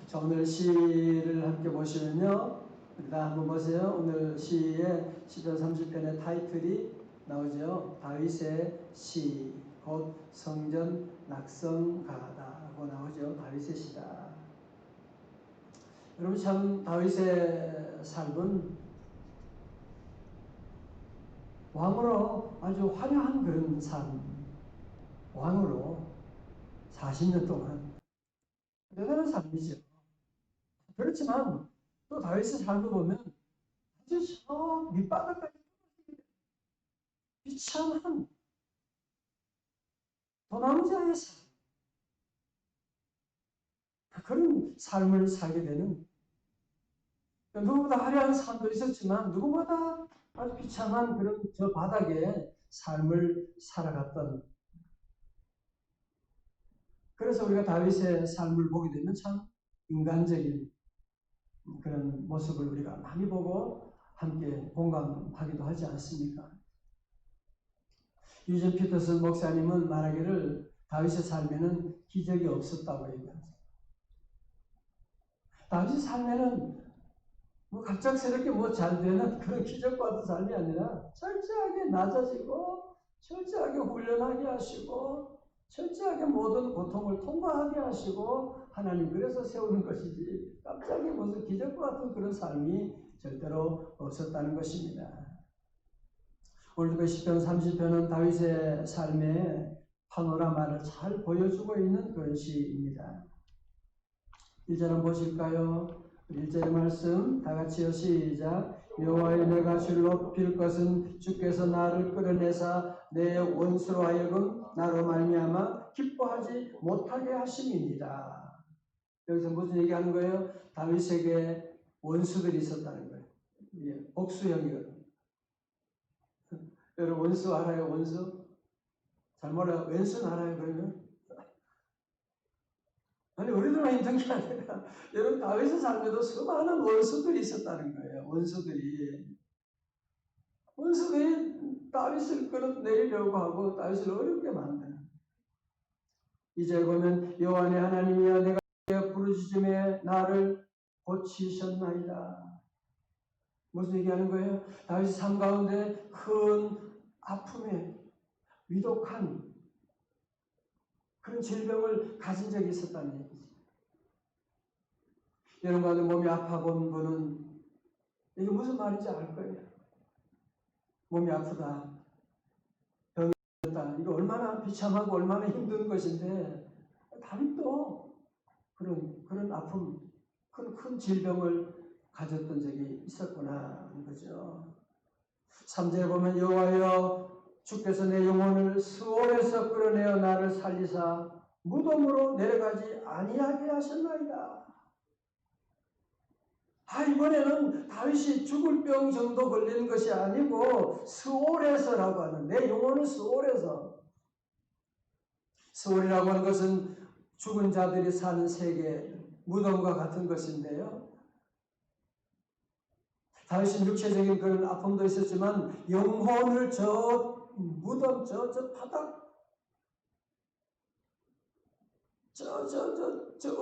자, 오늘 시를 함께 보시면요. 일단 한번 보세요. 오늘 시의 시편 30편의 타이틀이 나오죠. 다윗의 시, 곧 성전 낙성가다라고 나오죠. 다윗의 시다. 여러분 참 다윗의 삶은 왕으로 아주 화려한 그런 삶, 왕으로 40년 동안 대단한 삶이죠. 그렇지만 또 다윗의 삶을 보면 아주 저 밑바닥까지 비참한 도망자의 삶, 그런 삶을 살게 되는, 누구보다 화려한 삶도 있었지만 누구보다 아주 비참한 그런 저 바닥의 삶을 살아갔던, 그래서 우리가 다윗의 삶을 보게 되면 참 인간적인 그런 모습을 우리가 많이 보고 함께 공감하기도 하지 않습니까? 유진 피터슨 목사님은 말하기를 다윗의 삶에는 기적이 없었다고 얘기합니다. 다윗의 삶에는 갑작스럽게 잘 되는 그런 기적 같은 삶이 아니라 철저하게 낮아지고 철저하게 훈련하게 하시고 철저하게 모든 고통을 통과하게 하시고 하나님 그래서 세우는 것이지 갑자기 무슨 기적 같은 그런 삶이 절대로 없었다는 것입니다. 오늘도 시편 30편은 다윗의 삶의 파노라마를 잘 보여주고 있는 그런 시입니다. 1절 한번 보실까요? 1절의 말씀 다 같이요. 시작. 여호와여 내가 주를 높일 것은 주께서 나를 끌어내사 내 원수로 하여금 나로 말미암아 기뻐하지 못하게 하심이니라. 여기서 무슨 얘기하는 거예요? 다윗에게 원수들이 있었다는 거예요. 복수형이거든요. 여러분 원수 알아요? 원수? 잘 몰라요. 왼수는 알아요? 그러면? 아니 우리들만 힘든 게 아니라 여러분 다윗의 삶에도 수많은 원수들이 있었다는 거예요. 원수들이 다윗을 끌어내리려고 하고 다윗을 어렵게 만드는. 이제 보면 여호와의 하나님이여 내가 부르짖음에 나를 고치셨나이다. 무슨 얘기하는 거예요? 다윗의 삶 가운데 큰 아픔에 위독한 그런 질병을 가진 적이 있었다는 얘기죠. 여러분들 몸이 아파본 분은 이게 무슨 말인지 알 거예요. 몸이 아프다, 병이 들었다. 이거 얼마나 비참하고 얼마나 힘든 것인데 다윗도 그런 아픔, 큰 질병을 가졌던 적이 있었구나 하는 거죠. 3절에 보면 여호와여 주께서 내 영혼을 스올에서 끌어내어 나를 살리사 무덤으로 내려가지 아니하게 하셨나이다. 이번에는 다윗이 죽을 병 정도 걸리는 것이 아니고 스올에서라고 하는, 내 영혼을 스올에서. 스올이라고 하는 것은 죽은 자들이 사는 세계, 무덤과 같은 것인데요. 다윗은 육체적인 그런 아픔도 있었지만 영혼을 저 무덤, 저 바닥, 저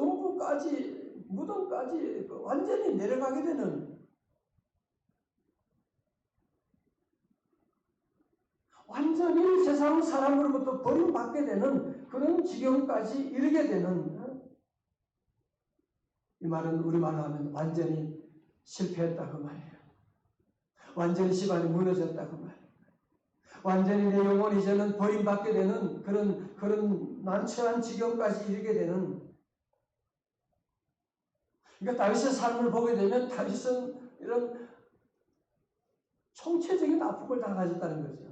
음부까지, 무덤까지 완전히 내려가게 되는, 완전히 세상 사람으로부터 버림받게 되는 그런 지경까지 이르게 되는, 이 말은 우리말로 하면 완전히 실패했다고 말이에요. 완전히 집안이 무너졌다고 말이에요. 완전히 내 영혼이 이제는 버림받게 되는 그런 난처한 지경까지 이르게 되는. 그러니까 다윗의 삶을 보게 되면 다윗은 이런 총체적인 아픔을 다 가졌다는 거죠.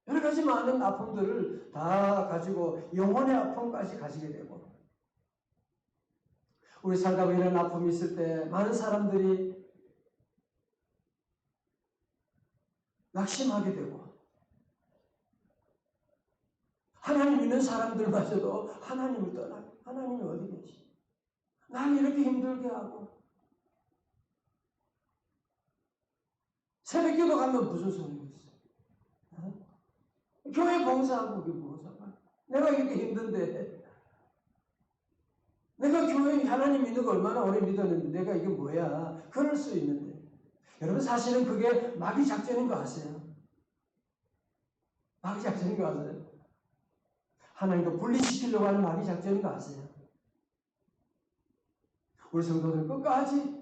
여러 가지 많은 아픔들을 다 가지고 영혼의 아픔까지 가지게 되고, 우리 살다 보면 이런 아픔이 있을 때 많은 사람들이 낙심하게 되고, 하나님 믿는 사람들마저도 하나님을 떠나고, 하나님이 어디 계시? 날 이렇게 힘들게 하고, 새벽기도 가면 무슨 소용이 있어? 교회 봉사하고 그게 무슨 상관? 내가 이렇게 힘든데 내가 교회 하나님 믿는 거 얼마나 오래 믿었는데 내가 이게 뭐야? 그럴 수 있는데. 여러분 사실은 그게 마귀 작전인 거 아세요? 마귀 작전인 거 아세요? 하나님과 분리시키려고 하는 마귀 작전인 거 아세요? 우리 성도들 끝까지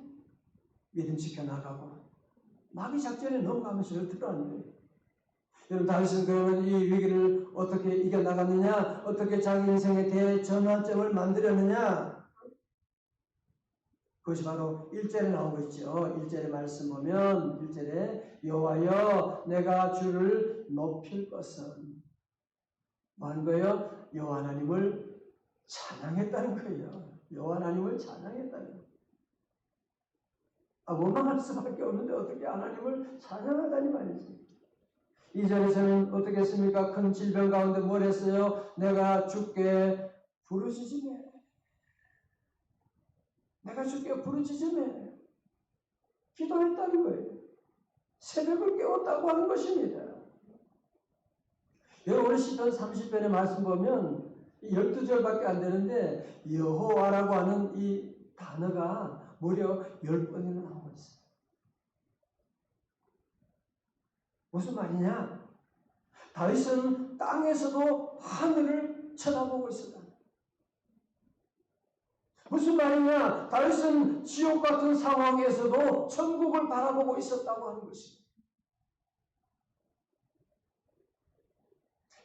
믿음 지켜나가고 마귀 작전에 넘어가면서 들어가는 거예요. 여러분 다윗은 그러면 이 위기를 어떻게 이겨나갔느냐? 어떻게 자기 인생의 대전환점을 만들었느냐? 그것이 바로 1절에 나온 거 있죠. 1절의 말씀 보면 1절에 여호와여 내가 주를 높일 것은 뭐 하는 거예요? 여호와 하나님을 찬양했다는 거예요. 여호와 하나님을 찬양했다는 거예요. 원망할 수밖에 없는데 어떻게 하나님을 찬양하다니 말이지. 2절에서는 어떻게 했습니까? 큰 질병 가운데 뭘 했어요? 내가 주께 부르짖으며 내가 주께 부르짖으며 기도했다는 거예요. 새벽을 깨웠다고 하는 것입니다. 여러분 오늘 시편 30편의 말씀 보면 12절밖에 안 되는데 여호와라고 하는 이 단어가 무려 10번이나 나오고 있어요. 무슨 말이냐? 다윗은 땅에서도 하늘을 쳐다보고 있었다. 무슨 말이냐? 다윗은 지옥 같은 상황에서도 천국을 바라보고 있었다고 하는 것입니다.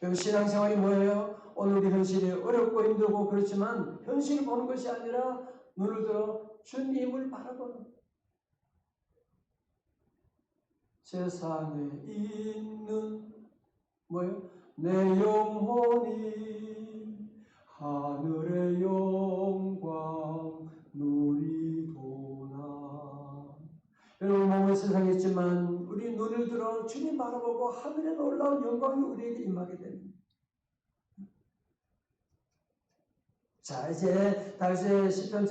여러분 신앙생활이 뭐예요? 오늘 우리 현실이 어렵고 힘들고 그렇지만 현실을 보는 것이 아니라 눈을 들어 주님을 바라보는 세상에 있는 뭐예요? 내 영혼이 하늘의 영광 누리도다. 여러분 몸은 세상에 있지만 우리 눈을 들어 주님 바라보고 하늘의 놀라운 영광이 우리에게 임하게 됩니다. 자 이제 다윗의 시편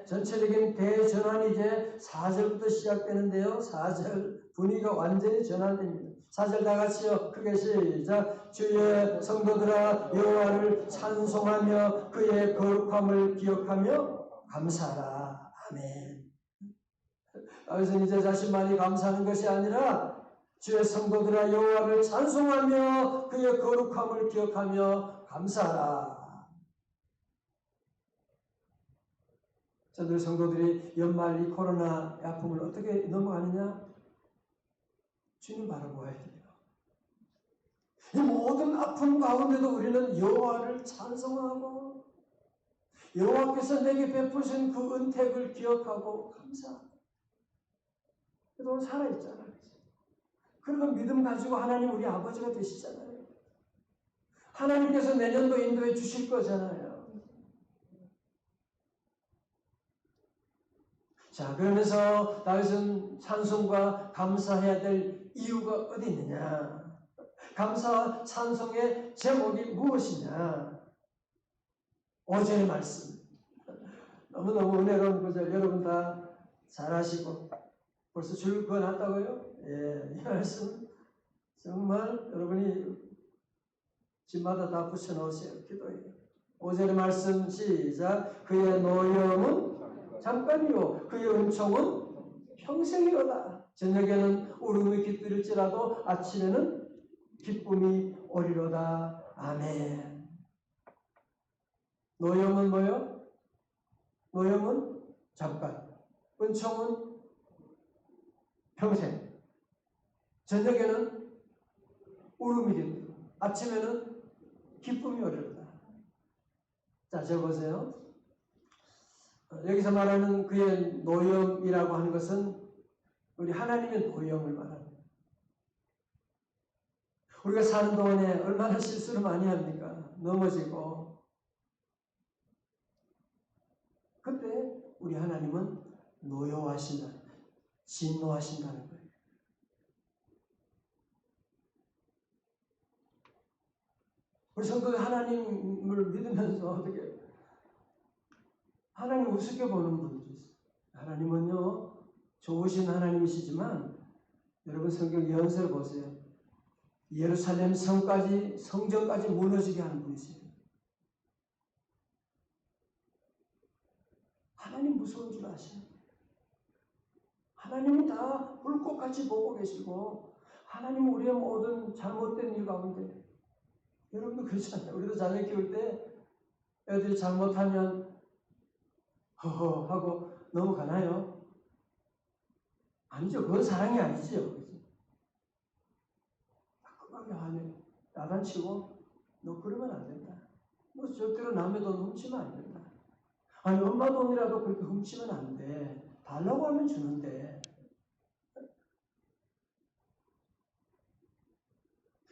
전체적인 대전환이 이제 4절부터 시작되는데요. 4절 분위기가 완전히 전환됩니다. 4절 다 같이요. 크게 시작. 주의 성도들아 여호와를 찬송하며 그의 거룩함을 기억하며 감사하라. 아멘. 다윗은 이제 자신만이 감사하는 것이 아니라 주의 성도들아 여호와를 찬송하며 그의 거룩함을 기억하며 감사하라. 저들 성도들이 연말 이 코로나 아픔을 어떻게 넘어가느냐? 주님 바라보아야 돼요. 이 모든 아픔 가운데도 우리는 여호와를 찬송하고 여호와께서 내게 베푸신 그 은택을 기억하고 감사하고 그래도 오늘 살아있잖아요. 그리고 믿음 가지고 하나님 우리 아버지가 되시잖아요. 하나님께서 내년도 인도해 주실 거잖아요. 자, 그러면서 다윗은 찬송과 감사해야 될 이유가 어디 있느냐? 감사와 찬송의 제목이 무엇이냐? 5절의 말씀. 너무너무 은혜로운 구절 여러분 다 잘 아시고 벌써 줄 그어놨다고요? 예, 이 말씀 정말 여러분이 집마다 다 붙여놓으세요. 기도해요. 5절의 말씀 시작. 그의 노염은 잠깐이요 그의 은총은 평생이로다. 저녁에는 울음이 깃들일지라도 아침에는 기쁨이 오리로다. 아멘. 노염은 뭐요? 노염은 잠깐, 은총은 평생. 저녁에는 울음이 깃들고 아침에는 기쁨이 오리로다. 자, 적어보세요. 여기서 말하는 그의 노염이라고 하는 것은 우리 하나님의 노염을 말합니다. 우리가 사는 동안에 얼마나 실수를 많이 합니까? 넘어지고. 그때 우리 하나님은 노여워하신다, 진노하신다는 거예요. 우리 성도들 하나님을 믿으면서 어떻게 하나님 우습게 보는 분들이 있어요. 하나님은요 좋으신 하나님이시지만 여러분 성경 연설 보세요. 예루살렘 성전까지 무너지게 하는 분이세요. 하나님 무서운 줄 아세요? 하나님은 다 불꽃같이 보고 계시고 하나님은 우리의 모든 잘못된 일 가운데 여러분도 그렇잖아요. 우리도 자녀 키울 때 애들이 잘못하면 허허 하고 넘어가나요? 아니죠. 그건 사랑이 아니지요. 따끔하게 하네. 야단치고 너 그러면 안 된다. 너 절대로 남의 돈 훔치면 안 된다. 아니 엄마 돈이라도 그렇게 훔치면 안 돼. 달라고 하면 주는데.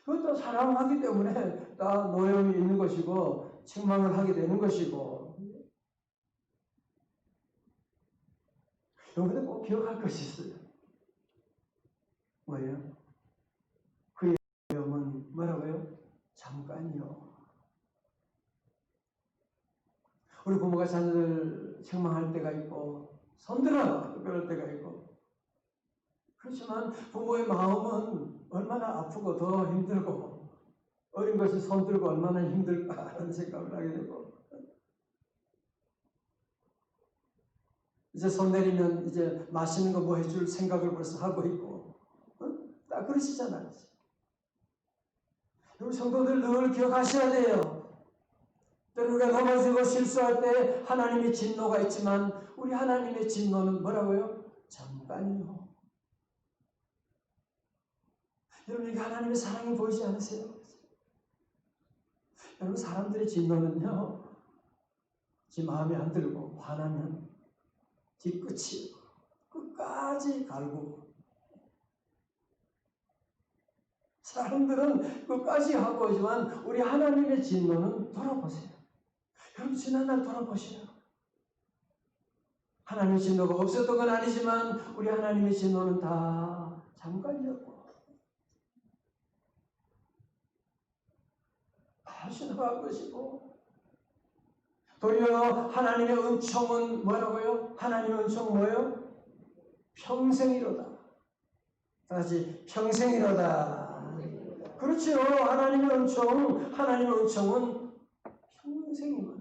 그것도 사랑하기 때문에 다 노염이 있는 것이고 책망을 하게 되는 것이고. 여러분들 꼭 기억할 것이 있어요. 뭐예요? 그의 노염은 뭐라고요? 잠깐이요. 우리 부모가 자녀들 책망할 때가 있고 손들어 그럴 때가 있고 그렇지만 부모의 마음은 얼마나 아프고 더 힘들고 어린 것이 손들고 얼마나 힘들까 하는 생각을 하게 되고 이제 손 내리면 이제 맛있는 거 뭐 해줄 생각을 벌써 하고 있고 다 그러시잖아요. 우리 성도들 늘 기억하셔야 돼요. 때로 우리가 넘어지고 실수할 때 하나님의 진노가 있지만 우리 하나님의 진노는 뭐라고요? 잠깐이요. 여러분, 하나님의 사랑이 보이지 않으세요? 여러분, 사람들의 진노는요, 지 마음에 안 들고 화나면 뒤끝이 끝까지 갈고 사람들은 끝까지 하고 있지만 우리 하나님의 진노는 돌아보세요. 여러분, 지난날 돌아보세요. 하나님의 진노가 없었던 건 아니지만 우리 하나님의 진노는 다 잠깐이었고 다 지나갈 것이고 도리어 하나님의 은총은 뭐라고요? 하나님의 은총은 뭐예요? 평생이로다. 다시 평생이로다. 그렇죠. 하나님의 은총은 평생이만.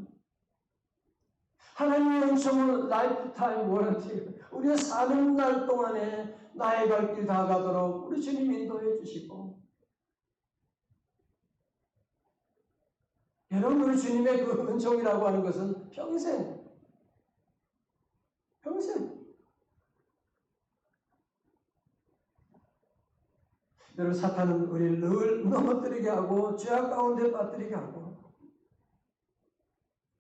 하나님의 은총은 라이프타임 워런티. 우리가 사는 날 동안에 나의 갈 길 다 가도록 우리 주님 인도해 주시고 여러분 우리 주님의 그 은총이라고 하는 것은 평생 여러분 사탄은 우리를 늘 넘어뜨리게 하고 죄악 가운데 빠뜨리게 하고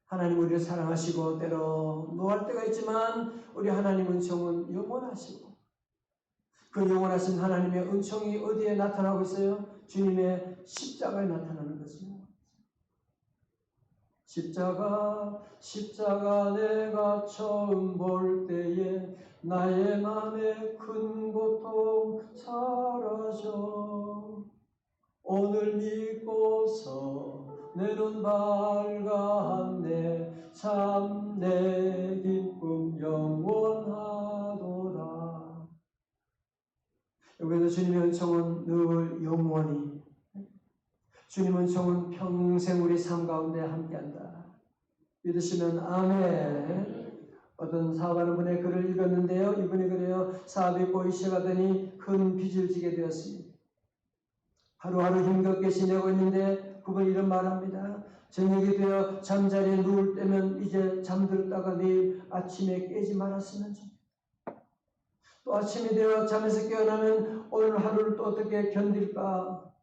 하나님 우리를 사랑하시고 때로 노할 때가 있지만 우리 하나님 은총은 영원하시고 그 영원하신 하나님의 은총이 어디에 나타나고 있어요? 주님의 십자가에 나타나는 것입니다. 십자가 내가 처음 볼 때에 나의 맘에 큰 고통 사라져 오늘 믿고서 내 눈 밝았네 참 내 기쁨 영원하도다. 여기서 주님의 은총은 늘 영원히 주님의 은총은 평생 우리 삶 가운데 함께한다. 믿으시면 아멘. 어떤 사업하는 분의 글을 읽었는데요. 이분이 그래요. 사업이 보이시 가더니 큰 빚을 지게 되었습니다. 하루하루 힘겹게 지내고 있는데 그분이 이런 말합니다. 저녁이 되어 잠자리에 누울 때면 이제 잠들다가 내일 아침에 깨지 말았으면 좋겠다. 또 아침이 되어 잠에서 깨어나면 오늘 하루를 또 어떻게 견딜까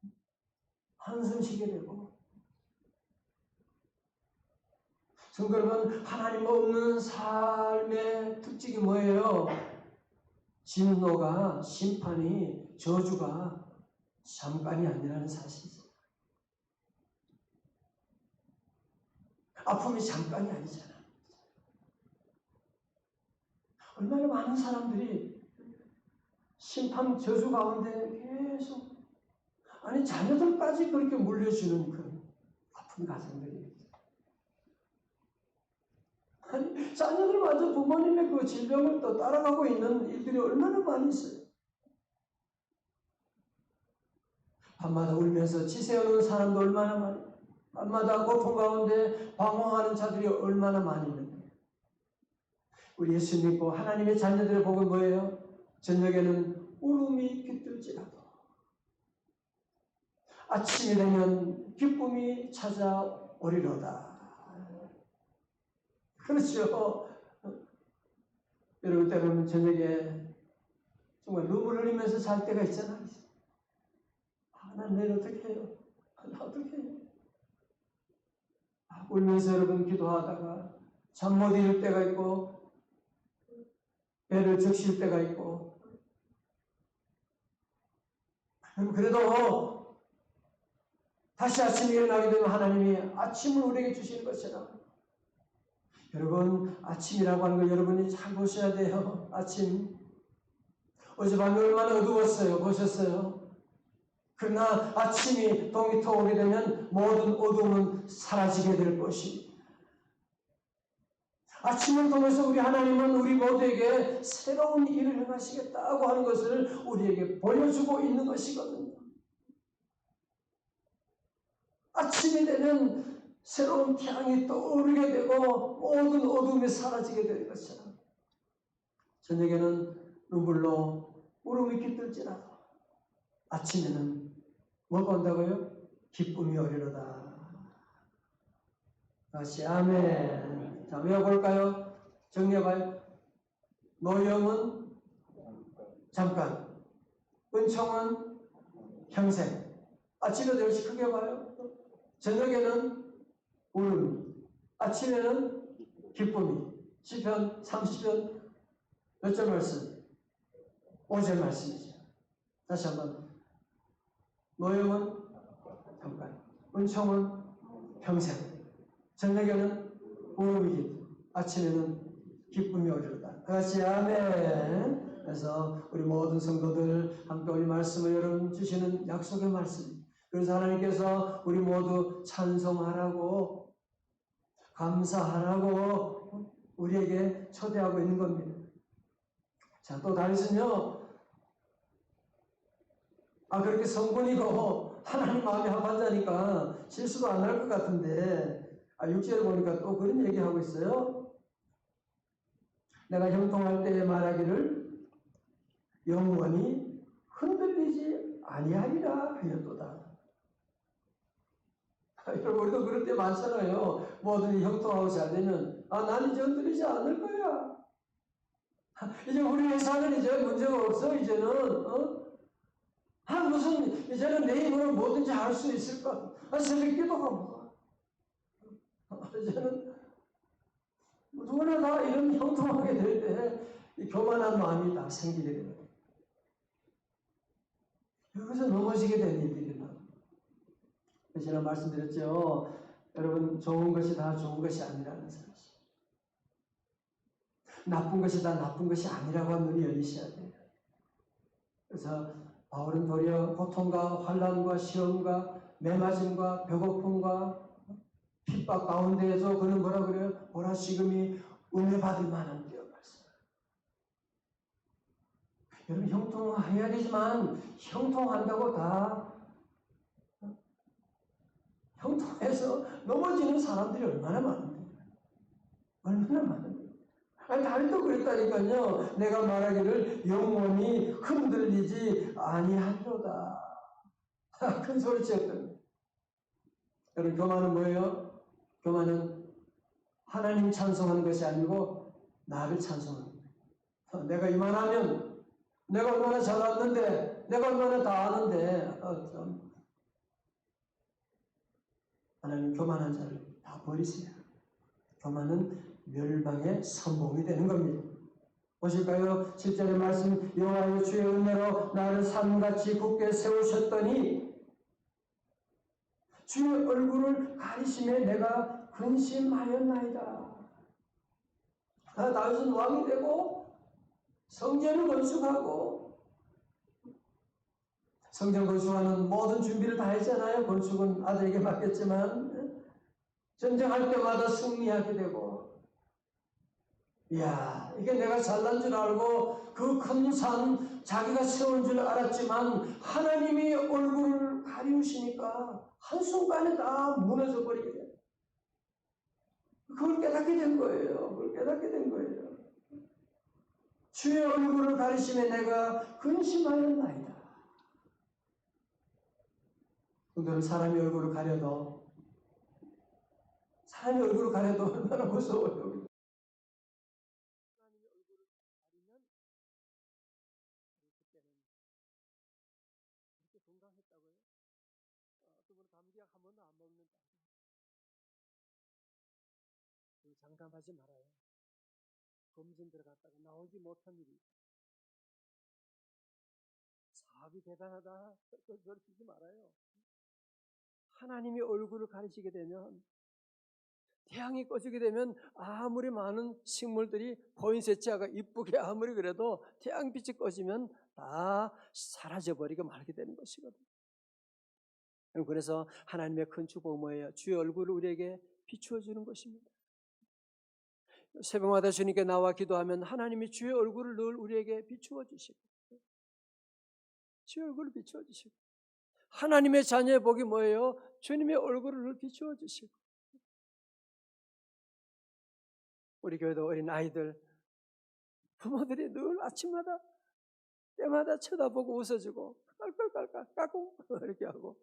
한숨 쉬게 되고 성도 여러분 하나님 없는 삶의 특징이 뭐예요? 진노가 심판이 저주가 잠깐이 아니라는 사실이죠. 아픔이 잠깐이 아니잖아. 얼마나 많은 사람들이 심판 저주 가운데 계속 아니 자녀들까지 그렇게 물려주는 그 아픈 가정들이 아니 자녀들마저 부모님의 그 질병을 또 따라가고 있는 일들이 얼마나 많이 있어요. 밤마다 울면서 지새우는 사람도 얼마나 많아요. 밤마다 고통 가운데 방황하는 자들이 얼마나 많이 있는데 우리 예수 믿고 하나님의 자녀들의 복은 뭐예요? 저녁에는 울음이 깃들지라도 아침이 되면 기쁨이 찾아오리로다. 그렇죠. 여러분 때로는 저녁에 정말 눈물을 흘리면서 잘 때가 있잖아요. 난 내일 어떻게 해요? 나 어떻게 해요? 울면서 여러분 기도하다가 잠 못 이룰 때가 있고 배를 적실 때가 있고, 그래도 다시 아침에 일어나게 되면 하나님이 아침을 우리에게 주시는 것처럼, 여러분 아침이라고 하는 걸 여러분이 잘 보셔야 돼요. 아침. 어젯밤에 얼마나 어두웠어요. 보셨어요? 그러나 아침이 동이 터오게 되면 모든 어둠은 사라지게 될 것입니다. 아침을 통해서 우리 하나님은 우리 모두에게 새로운 일을 행하시겠다고 하는 것을 우리에게 보여주고 있는 것이거든요. 아침이 되면 새로운 태양이 떠오르게 되고 모든 어둠이 사라지게 될 것처럼, 저녁에는 눈물로 울음이 깃들지라도 아침에는 뭐가 온다고요? 기쁨이 오리로다. 다시 아멘. 자, 외워볼까요? 정리해봐요. 노염은 잠깐, 은총은 평생. 아침에 되시 크게 봐요. 저녁에는 울음, 아침에는 기쁨이. 시편 30편 몇 절 말씀? 5절 말씀이죠. 다시 한번. 노염은 잠깐, 은총은 평생. 저녁에는 울음이, 아침에는 기쁨이 오리로다. 같이 아멘. 그래서 우리 모든 성도들 함께 우리 말씀을 여러분 주시는 약속의 말씀. 그래서 하나님께서 우리 모두 찬송하라고, 감사하라고 우리에게 초대하고 있는 겁니다. 자, 또 다윗은요, 그렇게 성분이고 하나님 마음이 합한자니까 실수도 안 할 것 같은데, 6절에 보니까 또 그런 얘기하고 있어요. 내가 형통할 때에 말하기를 영원히 흔들리지 아니하리라 하였도다. 여러분, 우리도 그럴 때 많잖아요. 뭐든지 형통하고 잘 되면 나는 이제 흔들리지 않을 거야. 이제 우리 회사는 이제 문제가 없어. 이제는 무슨 이제는 내 힘으로 뭐든지 할 수 있을 것. 새벽 기도가 뭐야. 이제는 누구나 다 이런 형통하게 될 때 이 교만한 마음이 다 생기게 됩니다. 여기서 넘어지게 된 일들이 나. 제가 말씀드렸죠. 여러분, 좋은 것이 다 좋은 것이 아니라는 사실. 나쁜 것이 다 나쁜 것이 아니라고 하는 눈이 열리셔야 돼요. 그래서 바울은 도리어 고통과 환난과 시험과 매맞음과 배고픔과 핍박 가운데에서 그는 뭐라 그래요? 보라 지금이 은혜 받을 만한 때요. 말씀. 여러분, 형통해야 되지만 형통한다고 다 형통해서 넘어지는 사람들이 얼마나 많은데. 얼마나 많은데. 다윗도 그랬다니까요. 내가 말하기를 영원히 흔들리지 아니하리로다. 큰 소리 지었거든요. 여러분, 교만은 뭐예요? 교만은 하나님 찬송하는 것이 아니고 나를 찬송하는 거예요. 내가 이만하면, 내가 얼마나 잘났는데, 내가 얼마나 다 아는데, 하나님 교만한 자를 다 버리세요. 교만은 멸망의 선봉이 되는 겁니다. 보실까요? 7절의 말씀, 여호와의 주의 은혜로 나를 산같이 굳게 세우셨더니 주의 얼굴을 가리심에 내가 근심하였나이다. 다윗은 왕이 되고 성전을 건축하고, 성전 건축하는 모든 준비를 다 했잖아요. 건축은 아들에게 맡겼지만 전쟁할 때마다 승리하게 되고, 이야, 이게 내가 잘난 줄 알고 그 큰 산 자기가 세운 줄 알았지만 하나님이 얼굴을 가리우시니까 한순간에 다 무너져 버리게 돼요. 그걸 깨닫게 된 거예요. 그걸 깨닫게 된 거예요. 주의 얼굴을 가리심에 내가 근심하였나이다. 오늘은 사람의 얼굴을 가려도 얼마나 무서워요. 하나님의 얼굴을 가리면 그때는 그렇게 건강했다고요? 어떤 분은 감기약 한 번도 안 먹는다. 장담하지 말아요. 검진 들어갔다가 나오지 못한 일이 사업이 대단하다. 그걸 쓰지 말아요. 하나님이 얼굴을 가리시게 되면, 태양이 꺼지게 되면 아무리 많은 식물들이 포인세치아가 이쁘게 아무리 그래도 태양빛이 꺼지면 다 사라져버리고 말게 되는 것이거든요. 그래서 하나님의 큰 축복은 뭐예요? 주의 얼굴을 우리에게 비추어 주는 것입니다. 새벽마다 주님께 나와 기도하면 하나님이 주의 얼굴을 늘 우리에게 비추어 주시고, 주의 얼굴을 비추어 주시고, 하나님의 자녀의 복이 뭐예요? 주님의 얼굴을 늘 비추어 주시고. 우리 교회도 어린 아이들 부모들이 늘 아침마다 때마다 쳐다보고 웃어주고 깔깔깔깔 까꿍 이렇게 하고,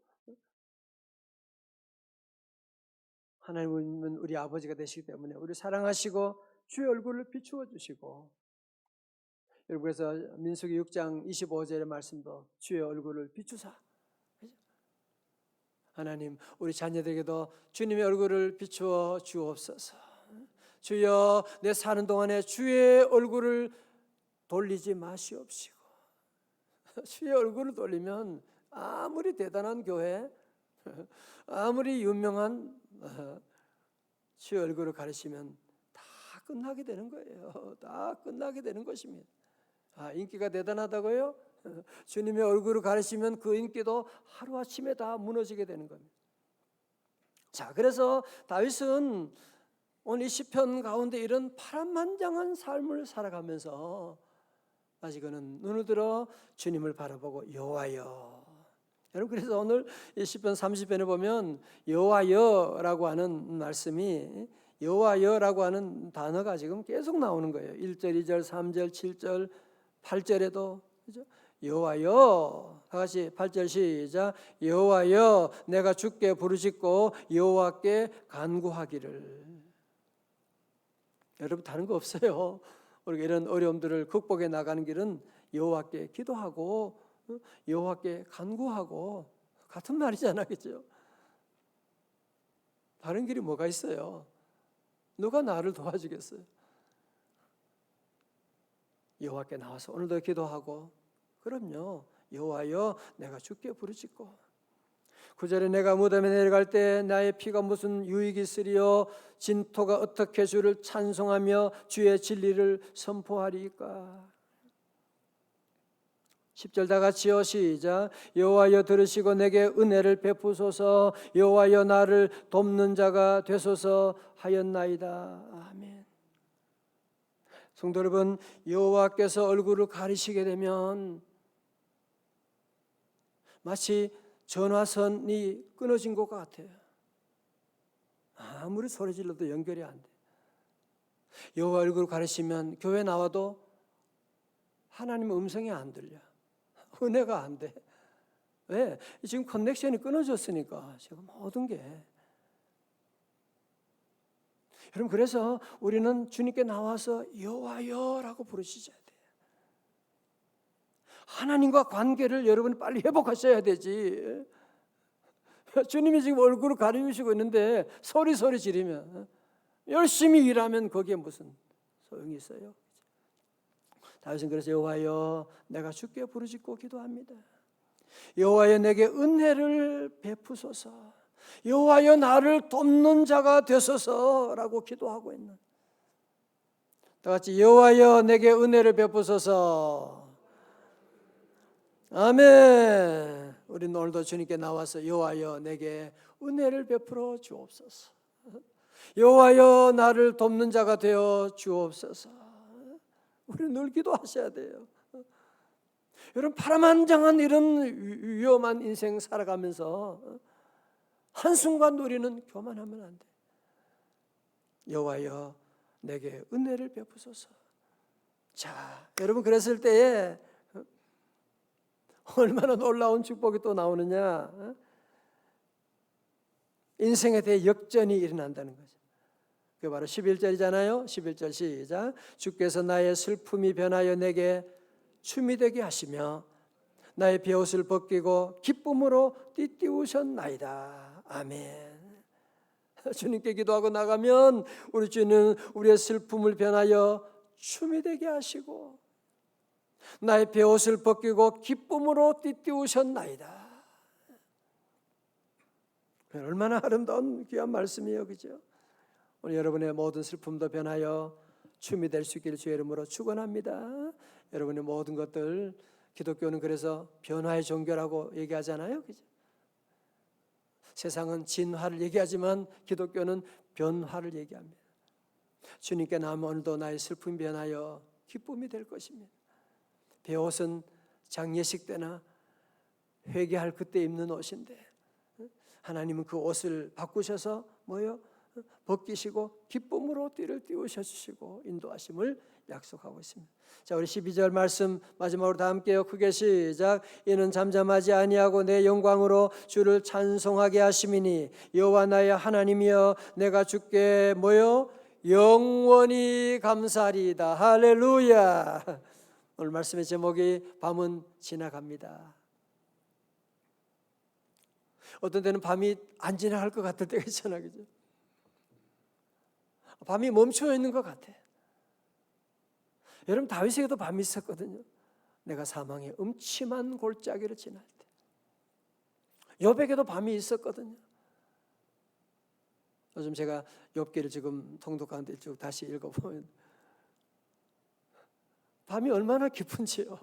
하나님은 우리 아버지가 되시기 때문에 우리 사랑하시고 주의 얼굴을 비추어 주시고, 여러분 그래서 민수기 6장 25절의 말씀도 주의 얼굴을 비추사. 하나님 우리 자녀들에게도 주님의 얼굴을 비추어 주옵소서. 주여 내 사는 동안에 주의 얼굴을 돌리지 마시옵시고, 주의 얼굴을 돌리면 아무리 대단한 교회, 아무리 유명한 주의 얼굴을 가리시면 다 끝나게 되는 거예요. 다 끝나게 되는 것입니다. 인기가 대단하다고요? 주님의 얼굴을 가리시면 그 인기도 하루아침에 다 무너지게 되는 겁니다. 자, 그래서 다윗은 오늘 이 시편 가운데 이런 파란만장한 삶을 살아가면서 마치 그는 눈을 들어 주님을 바라보고 여호와여. 여러분 그래서 오늘 이 시편 30편에 보면 여호와여라고 하는 말씀이, 여호와여라고 하는 단어가 지금 계속 나오는 거예요. 1절, 2절, 3절, 7절, 8절에도 그죠? 여호와여, 다 같이 8절 시작. 여호와여 내가 주께 부르짖고 여호와께 간구하기를. 여러분 다른 거 없어요. 우리가 이런 어려움들을 극복해 나가는 길은 여호와께 기도하고 여호와께 간구하고 같은 말이잖아요, 그렇죠? 다른 길이 뭐가 있어요? 누가 나를 도와주겠어요? 여호와께 나와서 오늘도 기도하고, 그럼요. 여호와여 내가 주께 부르짖고, 9절에 내가 무덤에 내려갈 때 나의 피가 무슨 유익이 있으리요 진토가 어떻게 주를 찬송하며 주의 진리를 선포하리까. 10절 다 같이요 시작. 여호와여 들으시고 내게 은혜를 베푸소서. 여호와여 나를 돕는 자가 되소서 하였나이다. 아멘. 성도 여러분, 여호와께서 얼굴을 가리시게 되면 마치 전화선이 끊어진 것 같아요. 아무리 소리 질러도 연결이 안 돼. 여호와 얼굴을 가리시면 교회 나와도 하나님의 음성이 안 들려. 은혜가 안 돼. 왜? 지금 커넥션이 끊어졌으니까 지금 모든 게. 여러분 그래서 우리는 주님께 나와서 여호와여라고 부르시셔야 돼요. 하나님과 관계를 여러분이 빨리 회복하셔야 되지. 주님이 지금 얼굴을 가리시고 있는데 소리 지르면, 열심히 일하면 거기에 무슨 소용이 있어요? 다윗은 그래서 여호와여 내가 주께 부르짖고 기도합니다. 여호와여 내게 은혜를 베푸소서. 여호와여 나를 돕는 자가 되소서라고 기도하고 있는, 다 같이 여호와여 내게 은혜를 베푸소서. 아멘. 우리 오늘도 주님께 나와서 여호와여 내게 은혜를 베풀어 주옵소서. 여호와여 나를 돕는 자가 되어 주옵소서. 우리 늘 기도하셔야 돼요. 여러분 파란만장한 이런 위험한 인생 살아가면서 한순간 우리는 교만하면 안 돼. 여호와여 내게 은혜를 베푸소서. 자, 여러분 그랬을 때에 얼마나 놀라운 축복이 또 나오느냐. 인생에 대해 역전이 일어난다는 거죠. 그게 바로 11절이잖아요. 11절 시작. 주께서 나의 슬픔이 변하여 내게 춤이 되게 하시며 나의 베옷을 벗기고 기쁨으로 띠띠우셨나이다. 아멘. 주님께 기도하고 나가면 우리 주는 우리의 슬픔을 변하여 춤이 되게 하시고 나의 베옷을 벗기고 기쁨으로 띠띠우셨나이다. 얼마나 아름다운 귀한 말씀이에요, 그죠? 오늘 여러분의 모든 슬픔도 변하여 춤이 될 수 있기를 주의 이름으로 축원합니다. 여러분의 모든 것들, 기독교는 그래서 변화의 종교라고 얘기하잖아요, 그죠? 세상은 진화를 얘기하지만 기독교는 변화를 얘기합니다. 주님께 나면 오늘도 나의 슬픔이 변하여 기쁨이 될 것입니다. 베옷은 장례식 때나 회개할 그때 입는 옷인데 하나님은 그 옷을 바꾸셔서 뭐요? 벗기시고 기쁨으로 띠를 띄우셔 주시고 인도하심을 약속하고 있습니다. 자, 우리 12절 말씀 마지막으로 다 함께요. 크게 시작. 이는 잠잠하지 아니하고 내 영광으로 주를 찬송하게 하심이니 여호와 나의 하나님이여 내가 주께 뭐요? 영원히 감사하리이다. 할렐루야. 오늘 말씀의 제목이 밤은 지나갑니다. 어떤 때는 밤이 안 지나갈 것 같을 때가 있잖아요, 그죠? 밤이 멈춰 있는 것 같아. 여러분 다윗에게도 밤이 있었거든요. 내가 사망의 음침한 골짜기를 지날 때. 욥에게도 밤이 있었거든요. 요즘 제가 욥기를 지금 통독하는데 쭉 다시 읽어보면 밤이 얼마나 깊은지요.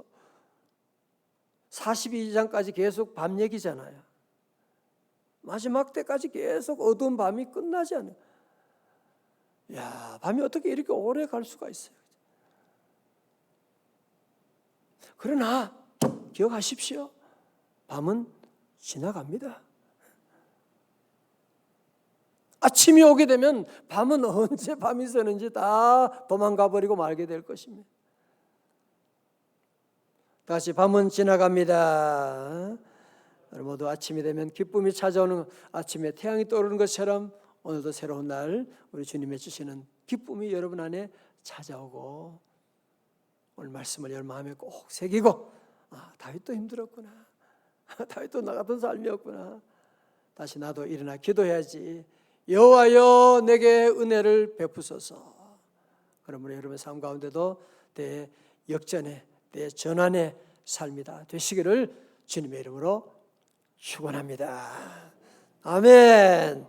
42장까지 계속 밤 얘기잖아요. 마지막 때까지 계속 어두운 밤이 끝나지 않아요. 야, 밤이 어떻게 이렇게 오래 갈 수가 있어요. 그러나 기억하십시오. 밤은 지나갑니다. 아침이 오게 되면 밤은 언제 밤이 새는지 다 도망가 버리고 말게 될 것입니다. 다시 밤은 지나갑니다. 모두 아침이 되면 기쁨이 찾아오는 아침에 태양이 떠오르는 것처럼 오늘도 새로운 날 우리 주님의 주시는 기쁨이 여러분 안에 찾아오고 오늘 말씀을 여러분 마음에 꼭 새기고 다윗도 힘들었구나. 다윗도 나 같은 삶이었구나. 다시 나도 일어나 기도해야지. 여호와여 내게 은혜를 베푸소서. 그러므로 여러분의 삶 가운데도 내 역전의 내 전환의 삶이 다 되시기를 주님의 이름으로 축원합니다. 아멘.